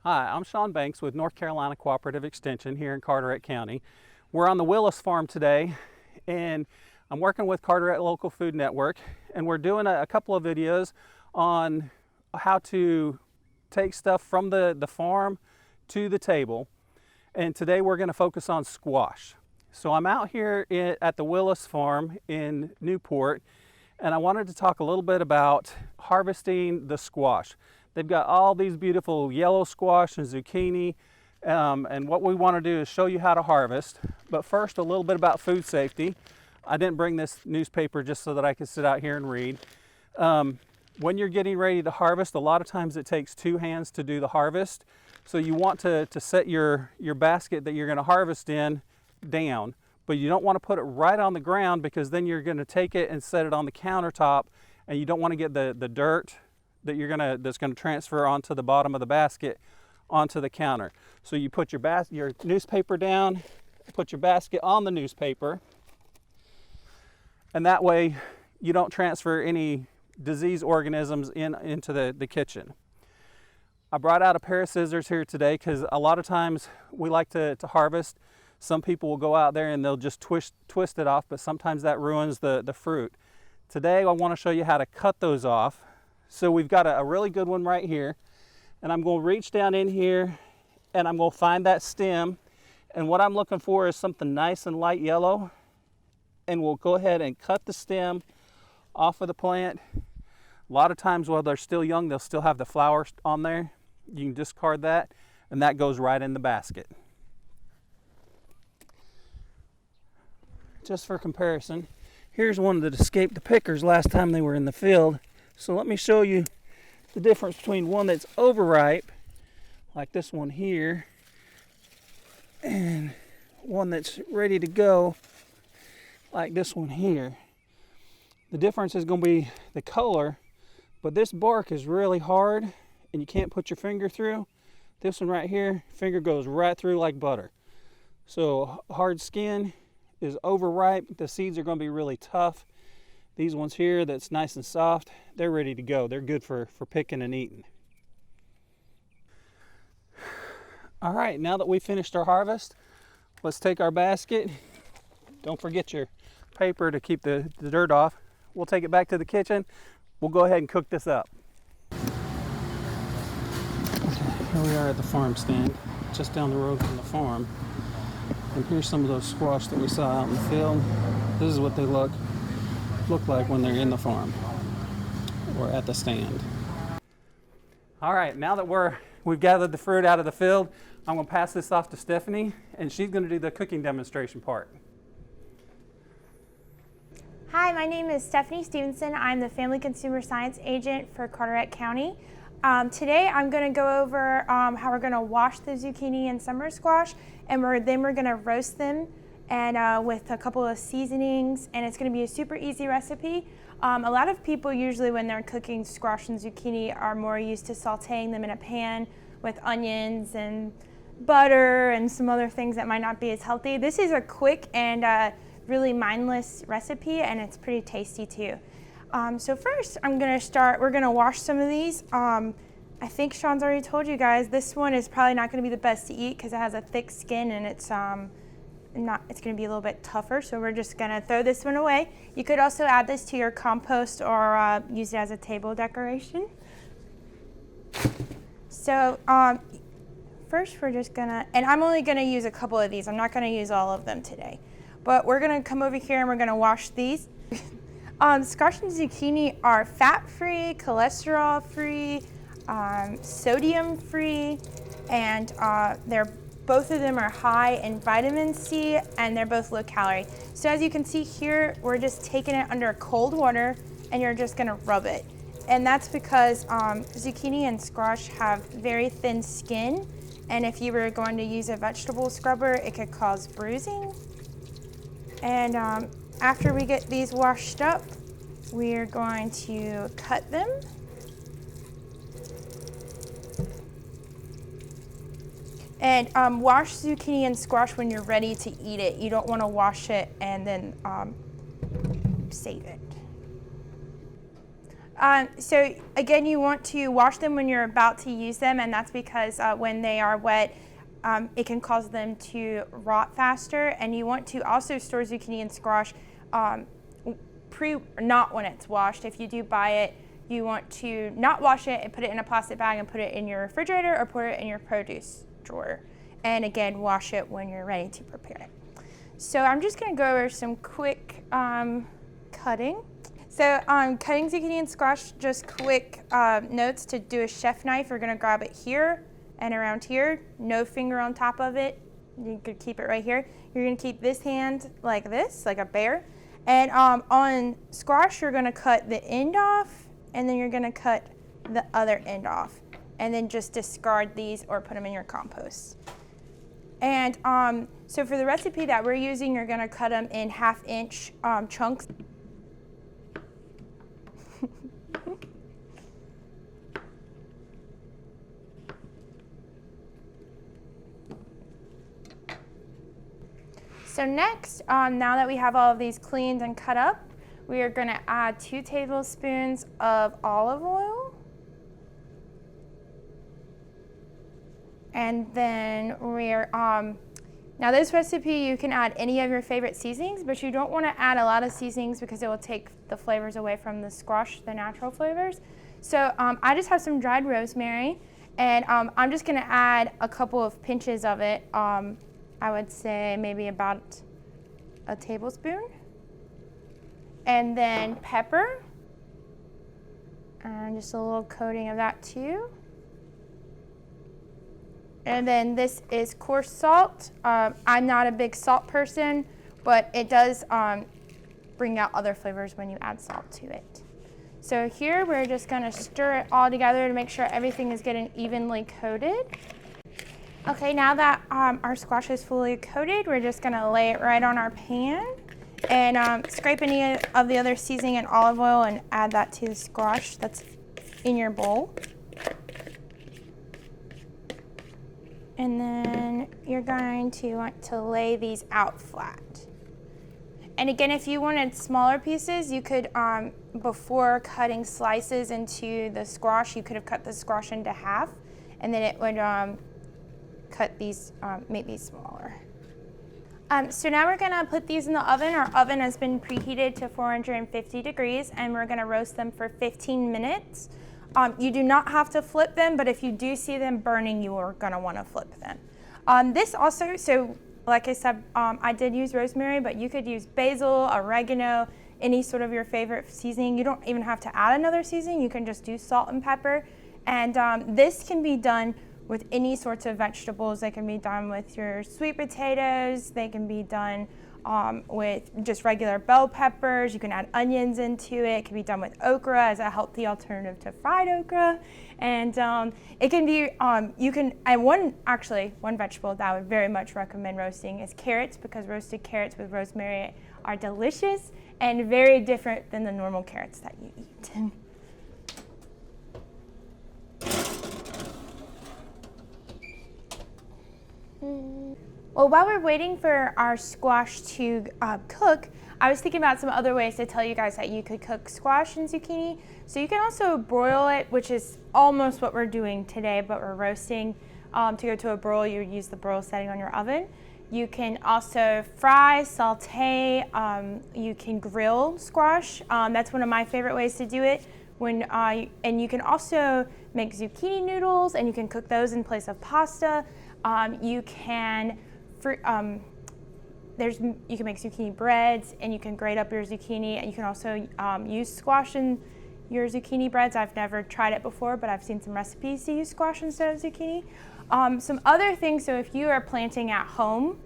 Hi, I'm Shawn Banks with North Carolina Cooperative Extension here in Carteret County. We're on the Willis Farm today, and I'm working with Carteret Local Food Network, and we're doing a couple of videos on how to take stuff from the farm to the table. And today we're going to focus on squash. So I'm out here at the Willis Farm in Newport, and I wanted to talk a little bit about harvesting the squash. They've got all these beautiful yellow squash and zucchini, and what we want to do is show you how to harvest. But first, a little bit about food safety. I didn't bring this newspaper just so that I could sit out here and read. When you're getting ready to harvest, a lot of times it takes two hands to do the harvest. So you want to set your basket that you're going to harvest in down, but you don't want to put it right on the ground, because then you're going to take it and set it on the countertop, and you don't want to get the dirt that's going to transfer onto the bottom of the basket onto the counter. So you put your newspaper down, put your basket on the newspaper, and that way you don't transfer any disease organisms into the kitchen. I brought out a pair of scissors here today because a lot of times we like to harvest. Some people will go out there and they'll just twist it off, but sometimes that ruins the fruit. Today I want to show you how to cut those off. So we've got a really good one right here, and I'm going to reach down in here and I'm going to find that stem, and what I'm looking for is something nice and light yellow, and we'll go ahead and cut the stem off of the plant. A lot of times while they're still young, they'll still have the flowers on there. You can discard that, and that goes right in the basket. Just for comparison, here's one that escaped the pickers last time they were in the field. So let me show you the difference between one that's overripe, like this one here, and one that's ready to go, like this one here. The difference is going to be the color, but this bark is really hard and you can't put your finger through. This one right here, finger goes right through like butter. So hard skin is overripe. The seeds are going to be really tough. These ones here that's nice and soft, they're ready to go. They're good for picking and eating. All right, now that we finished our harvest, let's take our basket. Don't forget your paper to keep the dirt off. We'll take it back to the kitchen. We'll go ahead and cook this up. Okay, here we are at the farm stand, just down the road from the farm. And here's some of those squash that we saw out in the field. This is what they look like when they're in the farm or at the stand. All right, now that we've gathered the fruit out of the field, I'm going to pass this off to Stephanie, and she's going to do the cooking demonstration part. Hi, my name is Stephanie Stevenson. I'm the Family Consumer Science Agent for Carteret County. Today I'm going to go over how we're going to wash the zucchini and summer squash, and then we're going to roast them and with a couple of seasonings, and it's going to be a super easy recipe. A lot of people usually when they're cooking squash and zucchini are more used to sauteing them in a pan with onions and butter and some other things that might not be as healthy. This is a quick and really mindless recipe, and it's pretty tasty too. So first we're going to wash some of these. I think Shawn's already told you guys this one is probably not going to be the best to eat because it has a thick skin and it's going to be a little bit tougher, so we're just going to throw this one away. You could also add this to your compost or use it as a table decoration. So first we're just going to, and I'm only going to use a couple of these. I'm not going to use all of them today. But we're going to come over here and we're going to wash these. Squash and zucchini are fat-free, cholesterol-free, sodium-free, and both of them are high in vitamin C, and they're both low calorie. So as you can see here, we're just taking it under cold water and you're just gonna rub it. And that's because zucchini and squash have very thin skin, and if you were going to use a vegetable scrubber, it could cause bruising. And after we get these washed up, we're going to cut them. And wash zucchini and squash when you're ready to eat it. You don't want to wash it and then save it. So again, you want to wash them when you're about to use them, and that's because when they are wet, it can cause them to rot faster. And you want to also store zucchini and squash not when it's washed. If you do buy it, you want to not wash it and put it in a plastic bag and put it in your refrigerator or put it in your produce drawer. And again, wash it when you're ready to prepare it. So I'm just going to go over some quick cutting. So cutting zucchini and squash, just quick notes to do a chef knife. You're going to grab it here and around here, no finger on top of it. You could keep it right here. You're going to keep this hand like this, like a bear. And on squash, you're going to cut the end off, and then you're going to cut the other end off, and then just discard these or put them in your compost. And so for the recipe that we're using, you're going to cut them in 1/2-inch chunks. So next, now that we have all of these cleaned and cut up, we are going to add 2 tablespoons of olive oil. And then we're, now this recipe, you can add any of your favorite seasonings, but you don't want to add a lot of seasonings because it will take the flavors away from the squash, the natural flavors. So I just have some dried rosemary, and I'm just going to add a couple of pinches of it. I would say maybe about a tablespoon. And then pepper, and just a little coating of that too. And then this is coarse salt. I'm not a big salt person, but it does bring out other flavors when you add salt to it. So here we're just gonna stir it all together to make sure everything is getting evenly coated. Okay, now that our squash is fully coated, we're just gonna lay it right on our pan and scrape any of the other seasoning and olive oil and add that to the squash that's in your bowl. And then you're going to want to lay these out flat. And again, if you wanted smaller pieces, you could, before cutting slices into the squash, you could have cut the squash into half, and then it would cut these, make these smaller. So now we're gonna put these in the oven. Our oven has been preheated to 450 degrees, and we're gonna roast them for 15 minutes. You do not have to flip them, but if you do see them burning, you are gonna wanna flip them. This also, so like I said, I did use rosemary, but you could use basil, oregano, any sort of your favorite seasoning. You don't even have to add another seasoning. You can just do salt and pepper. And this can be done with any sorts of vegetables. They can be done with your sweet potatoes. They can be done with just regular bell peppers. You can add onions into it. It can be done with okra as a healthy alternative to fried okra. And it can be, you can, and one vegetable that I would very much recommend roasting is carrots, because roasted carrots with rosemary are delicious and very different than the normal carrots that you eat. Well, while we're waiting for our squash to cook, I was thinking about some other ways to tell you guys that you could cook squash and zucchini. So you can also broil it, which is almost what we're doing today, but we're roasting. To go to a broil, you use the broil setting on your oven. You can also fry, saute, you can grill squash. That's one of my favorite ways to do it. And you can also make zucchini noodles, and you can cook those in place of pasta. You can make zucchini breads, and you can grate up your zucchini, and you can also use squash in your zucchini breads. I've never tried it before, but I've seen some recipes to use squash instead of zucchini. Some other things, so if you are planting at home,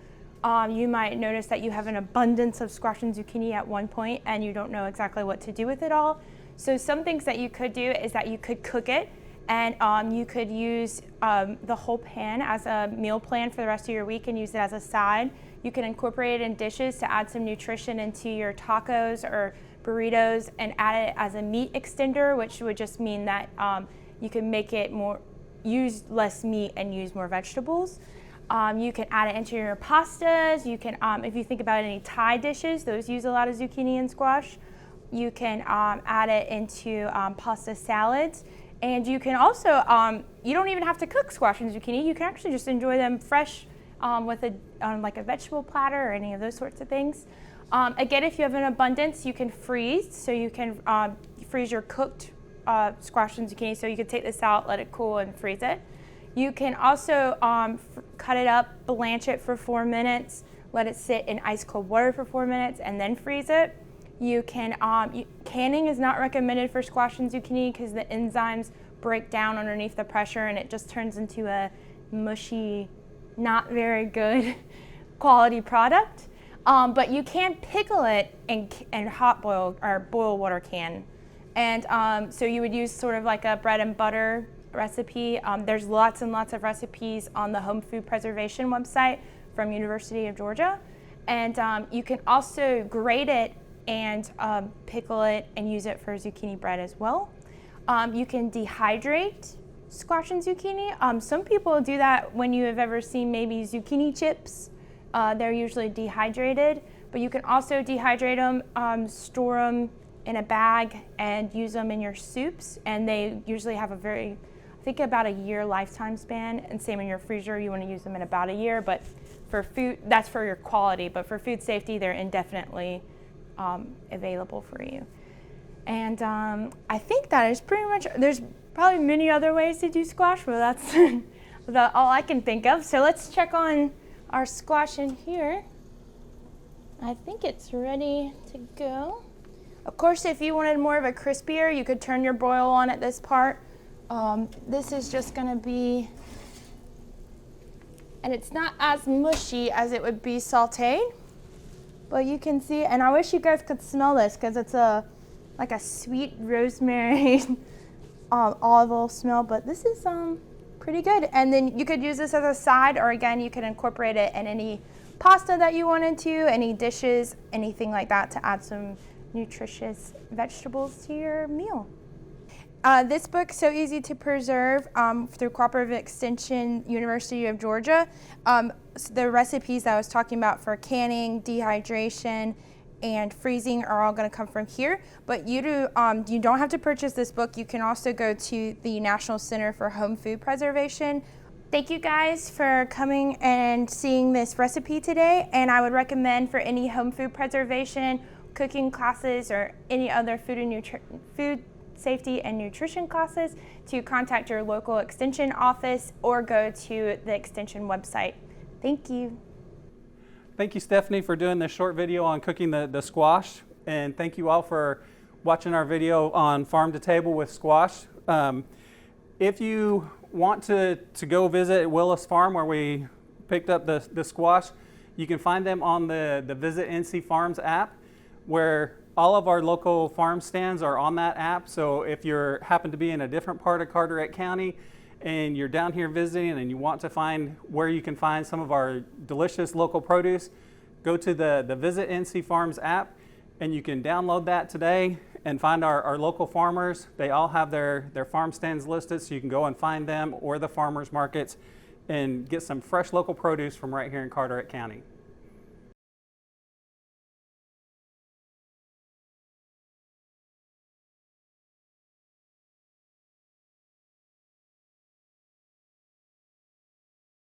you might notice that you have an abundance of squash and zucchini at one point, and you don't know exactly what to do with it all. So some things that you could do is that you could cook it, and you could use the whole pan as a meal plan for the rest of your week and use it as a side. You can incorporate it in dishes to add some nutrition into your tacos or burritos, and add it as a meat extender, which would just mean that you can make it use less meat and use more vegetables. You can add it into your pastas. You can, if you think about any Thai dishes, those use a lot of zucchini and squash. You can add it into pasta salads. And you can also, you don't even have to cook squash and zucchini. You can actually just enjoy them fresh with like a vegetable platter or any of those sorts of things. Again, if you have an abundance, you can freeze. So you can freeze your cooked squash and zucchini. So you can take this out, let it cool, and freeze it. You can also cut it up, blanch it for 4 minutes, let it sit in ice cold water for 4 minutes, and then freeze it. You can, canning is not recommended for squash and zucchini because the enzymes break down underneath the pressure and it just turns into a mushy, not very good quality product. But you can pickle it in hot boil or boil water can. And so you would use sort of like a bread and butter recipe. There's lots and lots of recipes on the Home Food Preservation website from University of Georgia. And you can also grate it and pickle it and use it for zucchini bread as well. You can dehydrate squash and zucchini. Some people do that when you have ever seen maybe zucchini chips. They're usually dehydrated, but you can also dehydrate them, store them in a bag and use them in your soups. And they usually have I think about a year lifetime span. And same in your freezer, you want to use them in about a year, but for food, that's for your quality, but for food safety, they're indefinitely available for you. And I think that is pretty much, there's probably many other ways to do squash, but that's all I can think of. So let's check on our squash in here. I think it's ready to go. Of course, if you wanted more of a crispier, you could turn your broil on at this part. This is just gonna be, and it's not as mushy as it would be sauteed. But you can see, and I wish you guys could smell this because it's like a sweet rosemary olive oil smell, but this is pretty good. And then you could use this as a side, or again, you could incorporate it in any pasta that you wanted to, any dishes, anything like that to add some nutritious vegetables to your meal. This book, So Easy to Preserve, through Cooperative Extension, University of Georgia. The recipes that I was talking about for canning, dehydration, and freezing are all going to come from here. But you don't have to purchase this book. You can also go to the National Center for Home Food Preservation. Thank you guys for coming and seeing this recipe today. And I would recommend for any home food preservation, cooking classes, or any other food safety and nutrition classes to contact your local extension office or go to the extension website. Thank you. Thank you, Stephanie, for doing this short video on cooking the squash. And thank you all for watching our video on farm to table with squash. If you want to go visit Willis Farm where we picked up the squash, you can find them on the Visit NC Farms app, where all of our local farm stands are on that app. So if you happen to be in a different part of Carteret County and you're down here visiting and you want to find where you can find some of our delicious local produce, go to the Visit NC Farms app and you can download that today and find our local farmers. They all have their farm stands listed, so you can go and find them or the farmers markets and get some fresh local produce from right here in Carteret County.